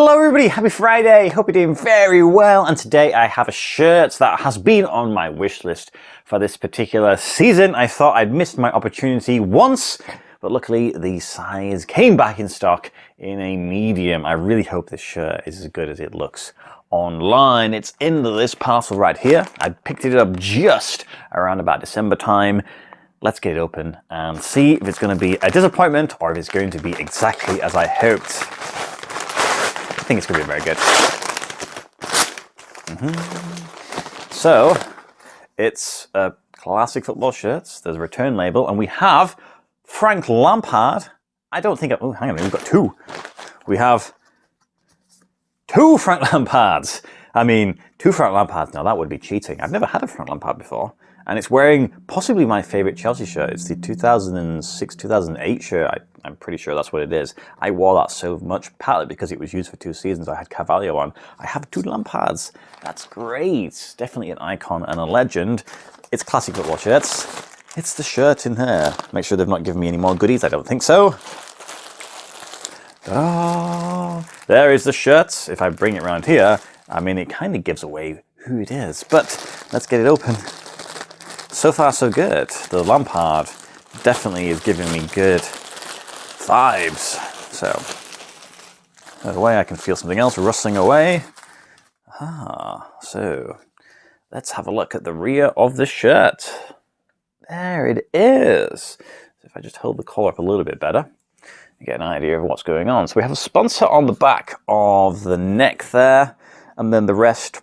Hello everybody, happy Friday, hope you're doing very well, and today I have a shirt that has been on my wish list for this particular season. I thought I'd missed my opportunity once, but luckily the size came back in stock in a medium. I really hope this shirt is as good as it looks online. It's in this parcel right here. I picked it up just around about December time. Let's get it open and see if it's going to be a disappointment or if it's going to be exactly as I hoped. I think it's going to be very good. So, it's a classic football shirt. There's a return label, and we have Frank Lampard. I don't think... Oh, hang on, we've got two. We have two Frank Lampards. I mean, two Frank Lampards. Now, that would be cheating. I've never had a Frank Lampard before. And it's wearing possibly my favourite Chelsea shirt. It's the 2006-2008 shirt. I'm pretty sure that's what it is. I wore that so much, partly because it was used for 2 seasons. I had Carvalho on. I have two Lampards. That's great. Definitely an icon and a legend. It's classic football shirts. It's the shirt in here. Make sure they've not given me any more goodies. I don't think so. Oh, there is the shirt. If I bring it around here, I mean, it kind of gives away who it is. But let's get it open. So far, so good. The Lampard definitely is giving me good vibes. So, by the way, I can feel something else rustling away. So let's have a look at the rear of the shirt. There it is. So if I just hold the collar up a little bit better, you get an idea of what's going on. So we have a sponsor on the back of the neck there, and then the rest.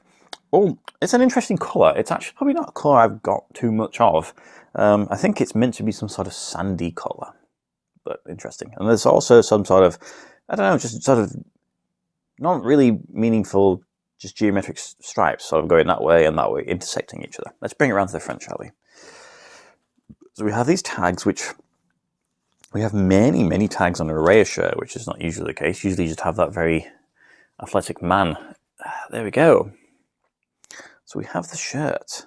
Oh, it's an interesting colour. It's actually probably not a colour I've got too much of. I think it's meant to be some sort of sandy colour, but interesting. And there's also some sort of, I don't know, just sort of not really meaningful, just geometric stripes sort of going that way and that way, intersecting each other. Let's bring it around to the front, shall we? So we have these tags, which we have many, many tags on a Raya shirt, which is not usually the case. Usually you just have that very athletic man. There we go. So we have the shirt.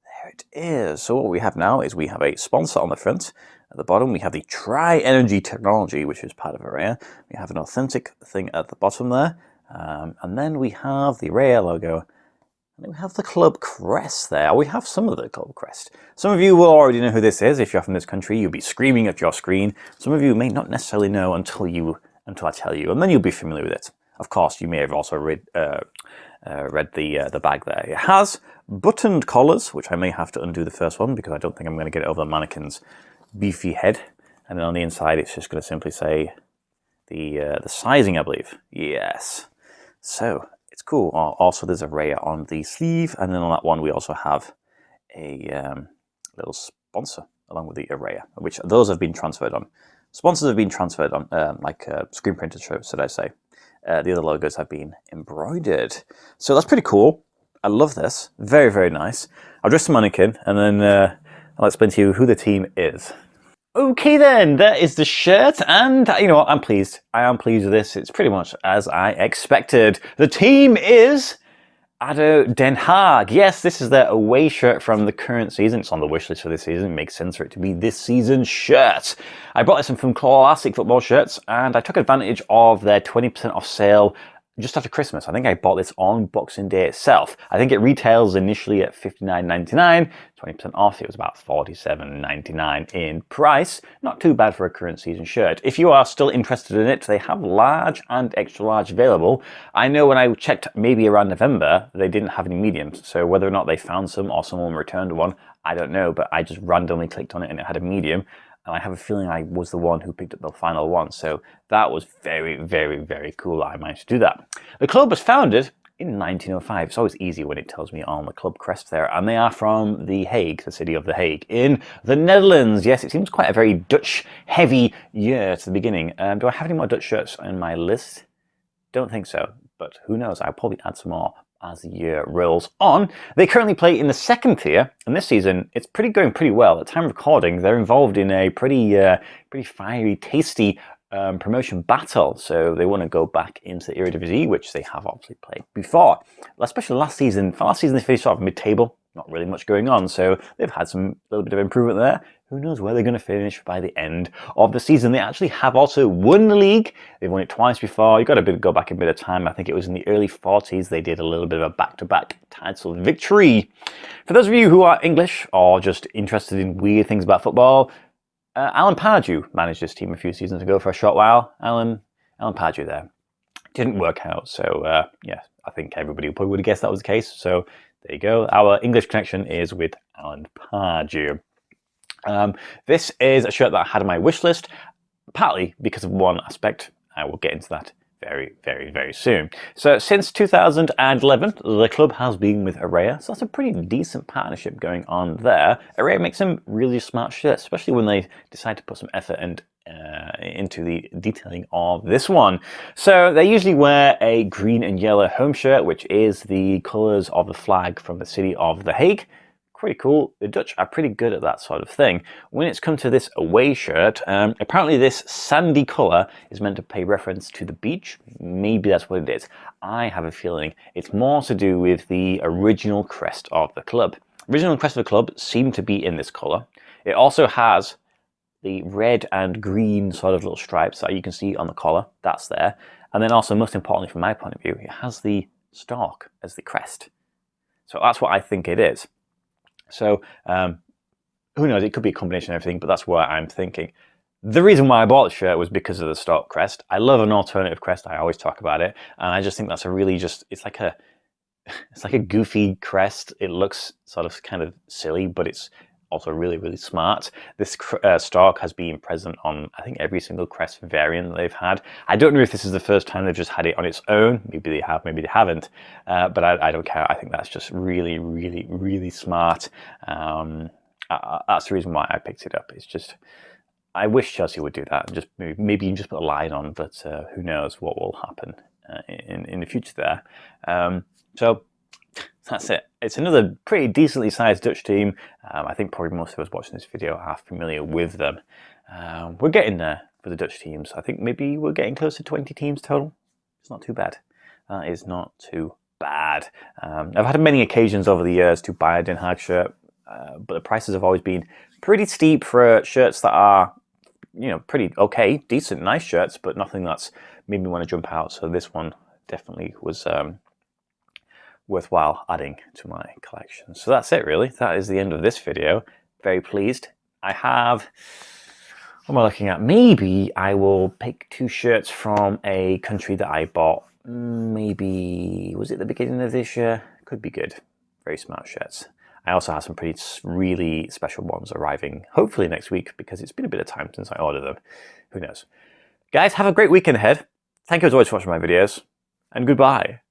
There it is. So what we have now is we have a sponsor on the front. At the bottom, we have the Tri-Energy technology, which is part of Raya. We have an authentic thing at the bottom there. And then we have the Raya logo. And then we have the club crest there. We have some of the club crest. Some of you will already know who this is. If you're from this country, you'll be screaming at your screen. Some of you may not necessarily know until I tell you, and then you'll be familiar with it. Of course, you may have also read the bag there. It has buttoned collars, which I may have to undo the first one because I don't think I'm going to get it over the mannequin's beefy head. And then on the inside, it's just going to simply say the sizing, I believe. Yes. So it's cool. Also, there's a Raya on the sleeve, and then on that one, we also have a little sponsor along with the Raya, which those have been transferred on. Sponsors have been transferred on, like screen printed shirts, should I say. The other logos have been embroidered. So that's pretty cool. I love this. Very, very nice. I'll dress the mannequin and then I'll explain to you who the team is. Okay then, there is the shirt, and you know what, I'm pleased. I am pleased with this. It's pretty much as I expected. The team is Den Haag. Yes, this is their away shirt from the current season. It's on the wish list for this season. It makes sense for it to be this season's shirt. I bought this from Classic Football Shirts, and I took advantage of their 20% off sale just after Christmas. I think I bought this on Boxing Day itself. I think it retails initially at $59.99. 20% off, it was about $47.99 in price. Not too bad for a current season shirt. If you are still interested in it, they have large and extra large available. I know when I checked maybe around November, they didn't have any mediums. So whether or not they found some or someone returned one, I don't know, but I just randomly clicked on it and it had a medium. And I have a feeling I was the one who picked up the final one. So that was very, very, very cool that I managed to do that. The club was founded in 1905. It's always easy when it tells me on the club crest there. And they are from The Hague, the city of The Hague, in the Netherlands. Yes, it seems quite a very Dutch-heavy year to the beginning. Do I have any more Dutch shirts on my list? Don't think so, but who knows? I'll probably add some more as the year rolls on. They currently play in the second tier, and this season it's going pretty well. At the time of recording, they're involved in a pretty fiery, tasty promotion battle, so they want to go back into the Eredivisie, which they have obviously played before. Especially last season. For last season, they finished off mid-table. not really much going on. So they've had some little bit of improvement there. Who knows where they're going to finish by the end of the season. They actually have also won the league. They've won it twice before. You've got to go back a bit of time. I think it was in the early 40s. They did a little bit of a back-to-back title victory. For those of you who are English or just interested in weird things about football, Alan Pardew managed this team a few seasons ago for a short while. Alan Pardew there. Didn't work out. So, yeah, I think everybody probably would have guessed that was the case. So there you go. Our English connection is with Alan Pardew. This is a shirt that I had on my wish list, partly because of one aspect. I will get into that very, very, very soon. So since 2011, the club has been with Araya, so that's a pretty decent partnership going on there. Araya makes some really smart shirts, especially when they decide to put some effort and into the detailing of this one. So they usually wear a green and yellow home shirt, which is the colours of the flag from the city of Den Haag. Pretty cool. The Dutch are pretty good at that sort of thing. When it's come to this away shirt, apparently this sandy colour is meant to pay reference to the beach. Maybe that's what it is. I have a feeling it's more to do with the original crest of the club. Original crest of the club seemed to be in this colour. It also has the red and green sort of little stripes that you can see on the collar. That's there. And then also, most importantly from my point of view, it has the stork as the crest. So that's what I think it is. So, who knows, it could be a combination of everything, but that's what I'm thinking. The reason why I bought the shirt was because of the stork crest. I love an alternative crest, I always talk about it, and I just think that's a really it's like a goofy crest. It looks sort of kind of silly, but it's also really, really smart. This stork has been present on, I think, every single crest variant that they've had. I don't know if this is the first time they've just had it on its own. Maybe they have, maybe they haven't. But I don't care. I think that's just really, really, really smart. That's the reason why I picked it up. It's just, I wish Chelsea would do that. And just maybe you just put a line on, but who knows what will happen in the future there. So that's it. It's another pretty decently sized Dutch team. I think probably most of us watching this video are familiar with them. We're getting there for the Dutch teams. I think maybe we're getting close to 20 teams total. It's not too bad. That is not too bad. I've had many occasions over the years to buy a Den Haag shirt, but the prices have always been pretty steep for shirts that are, you know, pretty okay, decent, nice shirts, but nothing that's made me want to jump out. So this one definitely was worthwhile adding to my collection. So that's it really. That is the end of this video. Very pleased. I have, what am I looking at? Maybe I will pick 2 shirts from a country that I bought. Maybe, was it the beginning of this year? Could be good. Very smart shirts. I also have some pretty really special ones arriving hopefully next week because it's been a bit of time since I ordered them. Who knows? Guys, have a great weekend ahead. Thank you as always for watching my videos, and goodbye.